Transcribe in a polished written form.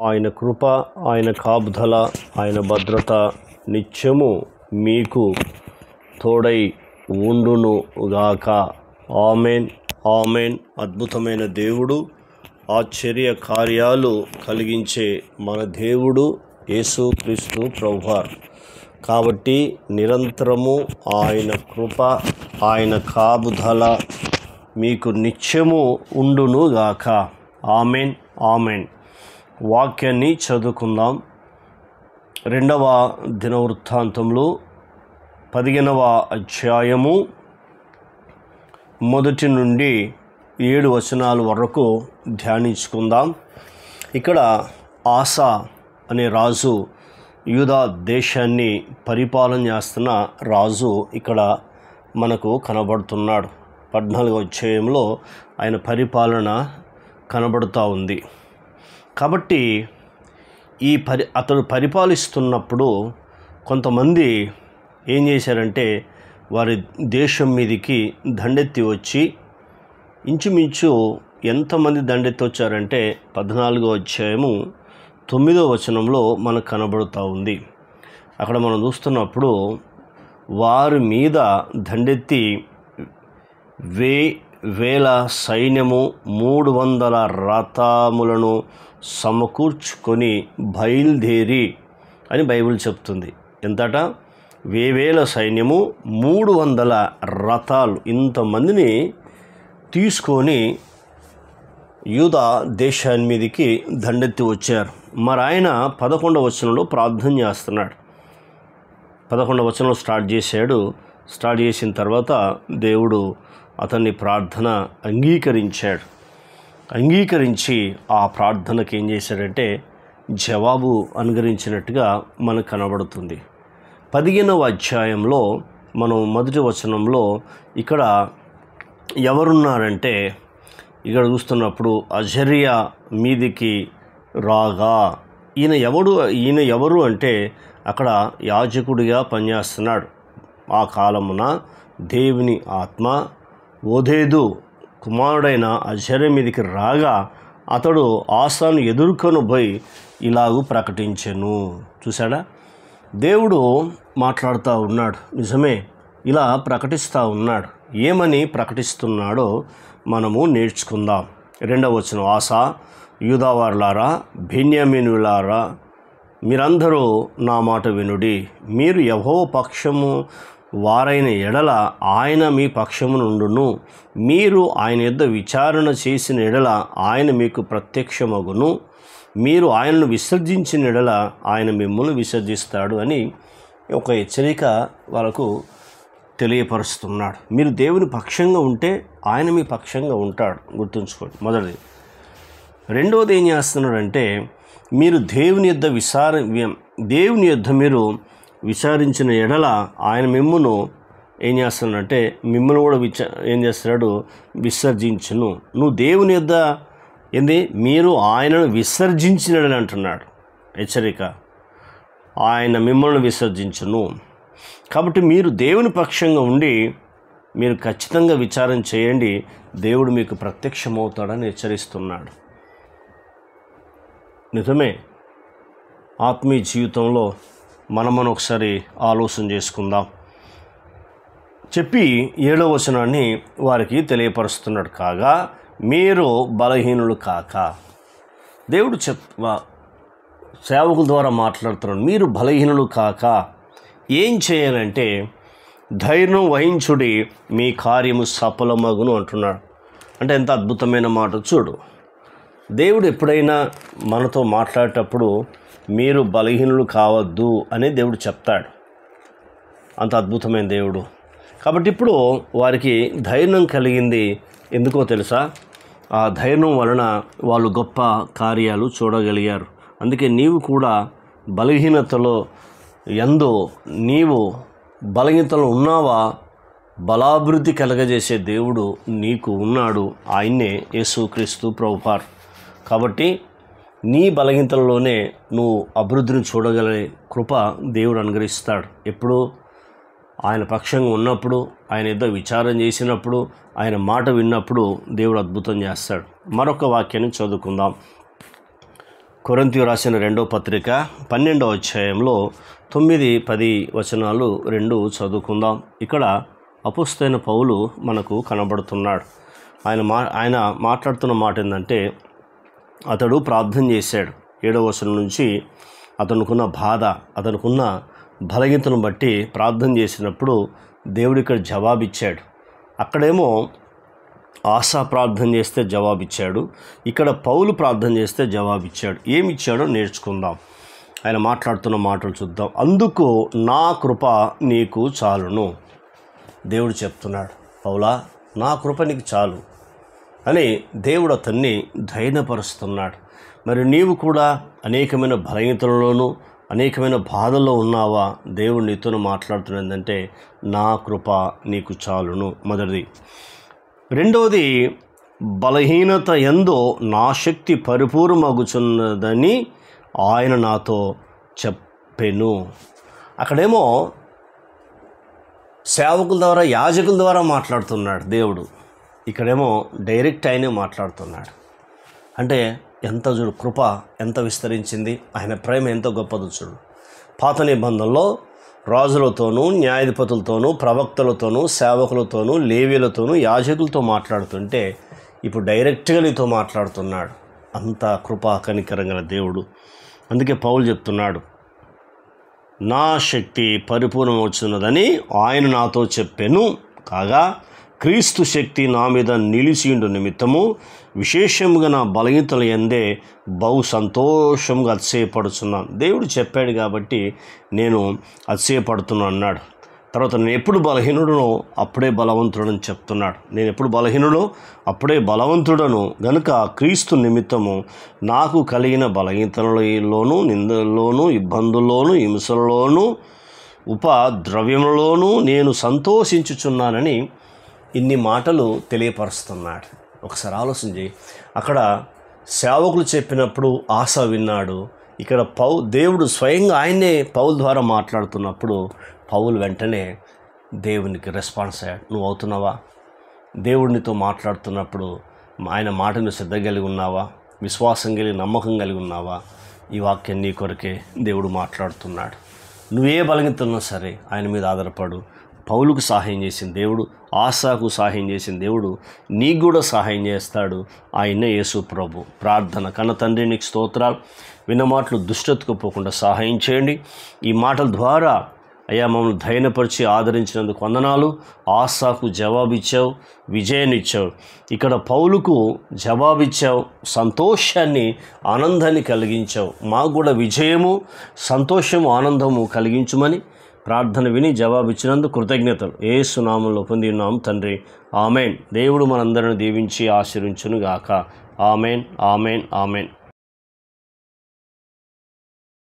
ఆయన కృప, ఆయన కాపుదల, ఆయన భద్రత నిత్యము మీకు తోడై ఉండునుగాక. Amen, amen. అద్భుతమైన దేవుడు, ఆశ్చర్య కార్యాలు కలిగించే మన దేవుడు యేసుక్రీస్తు ప్రభువారు. కాబట్టి నిరంతరము ఆయన కృప, ఆయన కాపుదల మీకు నిత్యము ఉండునుగాక. Amen, amen. వాక్యాన్ని చదువుకుందాం. 2వ దినవృత్తాంతములు 15వ అధ్యాయము 1 నుండి 7 వచనాల వరకు ధ్యానించుకుందాం. ఇక్కడ ఆసా అనే రాజు యూదా దేశాన్ని పరిపాలన చేస్తున్న రాజు ఇక్కడ మనకు కనబడుతున్నాడు. 14వ అధ్యాయంలో ఆయన పరిపాలన కనబడుతూ ఉంది. కాబట్టి అతడు పరిపాలిస్తున్నప్పుడు కొంతమంది ఏం చేశారంటే వారి దేశం మీదికి దండెత్తి వచ్చి, ఇంచుమించు ఎంతమంది దండెత్తి వచ్చారంటే 14వ అధ్యాయము 9వ వచనంలో మనకు కనబడుతూ ఉంది. అక్కడ మనం చూస్తున్నప్పుడు వారి మీద దండెత్తి వేల సైన్యము 300 రథములను సమకూర్చుకొని బయలుదేరి అని బైబిల్ చెప్తుంది. ఎంతట? వేల సైన్యము 300 రథాలు, ఇంతమందిని తీసుకొని యూదా దేశాన్ని మీదకి దండెత్తి వచ్చారు. మరి ఆయన 11వ వచనంలో ప్రార్థన చేస్తున్నాడు. 11వ వచనంలో స్టార్ట్ చేశాడు. స్టార్ట్ చేసిన తర్వాత దేవుడు అతన్ని ప్రార్థన అంగీకరించి ఆ ప్రార్థనకి ఏం చేశాడంటే జవాబు అనుగ్రహించినట్టుగా మనకు కనబడుతుంది. 15వ అధ్యాయంలో మనం మొదటి వచనంలో ఇక్కడ ఎవరున్నారంటే, ఇక్కడ చూస్తున్నప్పుడు అజర్యా మీదికి రాగా, ఈయన ఎవరు అంటే అక్కడ యాజకుడిగా పనిచేస్తున్నాడు. ఆ కాలమున దేవుని ఆత్మ ఓదేదు కుమారుడైన అజర్యా మీదికి రాగా అతడు ఆసాను ఎదుర్కొని పోయి ఇలాగూ ప్రకటించెను. చూసాడా? దేవుడు మాట్లాడుతూ ఉన్నాడు. నిజమే, ఇలా ప్రకటిస్తూ ఉన్నాడు. ఏమని ప్రకటిస్తున్నాడో మనము నేర్చుకుందాం. 2వ వచనం, ఆసా, యూదావారులారా, బెన్యామీనులారా, మీరందరూ నా మాట వినుడి. మీరు యెహోవా పక్షము వారైన ఎడల ఆయన మీ పక్షము నుండును. మీరు ఆయన యొద్ద విచారణ చేసిన ఎడల ఆయన మీకు ప్రత్యక్షమగును. మీరు ఆయనను విసర్జించిన ఎడల ఆయన మిమ్మల్ని విసర్జిస్తాడు అని ఒక హెచ్చరిక వాళ్ళకు తెలియపరుస్తున్నాడు. మీరు దేవుని పక్షంగా ఉంటే ఆయన మీ పక్షంగా ఉంటాడు, గుర్తుంచుకోండి. మొదటిది. రెండవది ఏం చేస్తున్నాడంటే, మీరు దేవుని యొద్ద మీరు విచారించిన ఎడల ఆయన మిమ్మును ఏం చేస్తున్నాడంటే మిమ్మల్ని కూడా ఏం చేస్తున్నాడు? విసర్జించును. నువ్వు దేవుని యొద్ద మీరు ఆయనను విసర్జించినడని అంటున్నాడు. హెచ్చరిక, ఆయన మిమ్మల్ని విసర్జించును. కాబట్టి మీరు దేవుని పక్షంగా ఉండి మీరు ఖచ్చితంగా విచారం చేయండి, దేవుడు మీకు ప్రత్యక్షమవుతాడని హెచ్చరిస్తున్నాడు. నిజమే. ఆత్మీయ జీవితంలో మనం ఒకసారి ఆలోచన చేసుకుందాం. చెప్పి 7వ వచనాన్ని వారికి తెలియపరుస్తున్నాడు. కాగా మీరు బలహీనులు కాక, దేవుడు సేవకుల ద్వారా మాట్లాడుతున్నాడు. మీరు బలహీనులు కాక ఏం చేయాలంటే ధైర్యం వహించుడి, మీ కార్యము సఫలమగును అంటున్నాడు. అంటే ఎంత అద్భుతమైన మాట చూడు. దేవుడు ఎప్పుడైనా మనతో మాట్లాడేటప్పుడు మీరు బలహీనులు కావద్దు అని దేవుడు చెప్తాడు. అంత అద్భుతమైన దేవుడు. కాబట్టి ఇప్పుడు వారికి ధైర్యం కలిగింది. ఎందుకో తెలుసా? ఆ ధైర్యం వలన వాళ్ళు గొప్ప కార్యాలు చూడగలిగారు. అందుకే నీవు కూడా బలహీనతలో నీవు బలహీనతలో ఉన్నావా? బలాభివృద్ధి కలగజేసే దేవుడు నీకు ఉన్నాడు. ఆయన్నే యేసుక్రీస్తు ప్రభువారు. కాబట్టి నీ బలహీనతలలోనే నువ్వు అభివృద్ధిని చూడగలిగే కృప దేవుడు అనుగ్రహిస్తాడు. ఎప్పుడు ఆయన పక్షంగా ఉన్నప్పుడు, ఆయన ఏదో విచారం చేసినప్పుడు, ఆయన మాట విన్నప్పుడు దేవుడు అద్భుతం చేస్తాడు. మరొక వాక్యాన్ని చదువుకుందాం. కొరింథీయులకు రాసిన 2వ పత్రిక 12వ అధ్యాయంలో 9-10 వచనాలు 2 చదువుకుందాం. ఇక్కడ అపోస్తలుడైన పౌలు మనకు కనబడుతున్నాడు. ఆయన మాట్లాడుతున్న మాట ఏంటంటే, అతడు ప్రార్థన చేశాడు. 7వ వచనం నుంచి అతనుకున్న బాధ, అతనుకున్న బలహీనతను బట్టి ప్రార్థన చేసినప్పుడు దేవుడు ఇక్కడ జవాబిచ్చాడు. అక్కడేమో ఆశా ప్రార్థన చేస్తే జవాబిచ్చాడు, ఇక్కడ పౌలు ప్రార్థన చేస్తే జవాబిచ్చాడు. ఏమిచ్చాడో నేర్చుకుందాం. ఆయన మాట్లాడుతున్న మాటలు చూద్దాం. అందుకు నా కృప నీకు చాలును. దేవుడు చెప్తున్నాడు, పౌలా నా కృప నీకు చాలు అని దేవుడు అతన్ని ధైర్యపరుస్తున్నాడు. మరి నీవు కూడా అనేకమైన బలహీనతలలోనూ అనేకమైన బాధల్లో ఉన్నావా? దేవుడు నీతో మాట్లాడుతున్నదంటే నా కృప నీకు చాలును. మొదటిది. రెండవది, బలహీనత యందు నా శక్తి పరిపూర్ణమగుచున్నదని ఆయన నాతో చెప్పెను. అక్కడేమో సేవకుల ద్వారా, యాజకుల ద్వారా మాట్లాడుతున్నాడు దేవుడు. ఇక్కడేమో డైరెక్ట్ ఆయనే మాట్లాడుతున్నాడు. అంటే ఎంత చూడు, కృప ఎంత విస్తరించింది, ఆయన ప్రేమ ఎంత గొప్పదో చూడు. పాత నిబంధనలో రాజులతోనూ, న్యాయాధిపతులతోనూ, ప్రవక్తలతోనూ, సేవకులతోనూ, లేవీలతోనూ, యాజకులతో మాట్లాడుతుంటే ఇప్పుడు డైరెక్ట్గా నీతో మాట్లాడుతున్నాడు. అంత కృపా కనికరం గల దేవుడు. అందుకే పౌలు చెప్తున్నాడు, నా శక్తి పరిపూర్ణమవుతున్నదని ఆయన నాతో చెప్పెను. కాగా క్రీస్తు శక్తి నా మీద నిలిచిండు నిమిత్తము విశేషంగా నా బలహీనతల యందే బహు సంతోషంగా అతిశయపడుతున్నాను. దేవుడు చెప్పాడు కాబట్టి నేను అతిశయపడుతున్నాను అన్నాడు. తర్వాత నేను ఎప్పుడు బలహీనుడనో అప్పుడే బలవంతుడని చెప్తున్నాడు. నేను ఎప్పుడు బలహీనుడో అప్పుడే బలవంతుడను గనుక క్రీస్తు నిమిత్తము నాకు కలిగిన బలహీనతలలోనూ, నిందల్లోనూ, ఇబ్బందుల్లోనూ, హింసలలోనూ, ఉపద్రవ్యములలోనూ నేను సంతోషించుచున్నానని ఇన్ని మాటలు తెలియపరుస్తున్నాడు. ఒకసారి ఆలోచన చేయి. అక్కడ సేవకులు చెప్పినప్పుడు ఆశ విన్నాడు. ఇక్కడ దేవుడు స్వయంగా ఆయన్నే పౌలు ద్వారా మాట్లాడుతున్నప్పుడు పౌలు వెంటనే దేవునికి రెస్పాన్స్ అయ్యాడు. నువ్వు అవుతున్నావా? దేవుడినితో మాట్లాడుతున్నప్పుడు ఆయన మాటను శ్రద్ధ కలిగి ఉన్నావా? విశ్వాసం కలిగి, నమ్మకం కలిగి ఉన్నావా? ఈ వాక్యం నీ కొరకే దేవుడు మాట్లాడుతున్నాడు. నువ్వే బలహీనతన్నా సరే ఆయన మీద ఆధారపడు. పౌలుకు సహాయం చేసిన దేవుడు, ఆశాకు సహాయం చేసిన దేవుడు నీకు కూడా సహాయం చేస్తాడు. ఆయనే యేసు ప్రభు. ప్రార్థన. కన్న తండ్రి, నీకు స్తోత్రాలు. విన్న మాటలు దుష్టతకు పోకుండా సహాయం చేయండి. ఈ మాటల ద్వారా అయ్యా మమ్మల్ని ధైర్యపరిచి ఆదరించినందుకు వందనాలు. ఆశాకు జవాబిచ్చావు, విజయాన్నిచ్చావు. ఇక్కడ పౌలుకు జవాబిచ్చావు, సంతోషాన్ని, ఆనందాన్ని కలిగించావు. మాకు కూడా విజయము, సంతోషము, ఆనందము కలిగించుమని ప్రార్థన విని జవాబిచ్చినందుకు కృతజ్ఞతలు. యేసు నామములో పొంది ఉన్నాం తండ్రి. ఆమెన్. దేవుడు మనందరిని దీవించి ఆశీర్వించును గాక. Amen, amen, amen.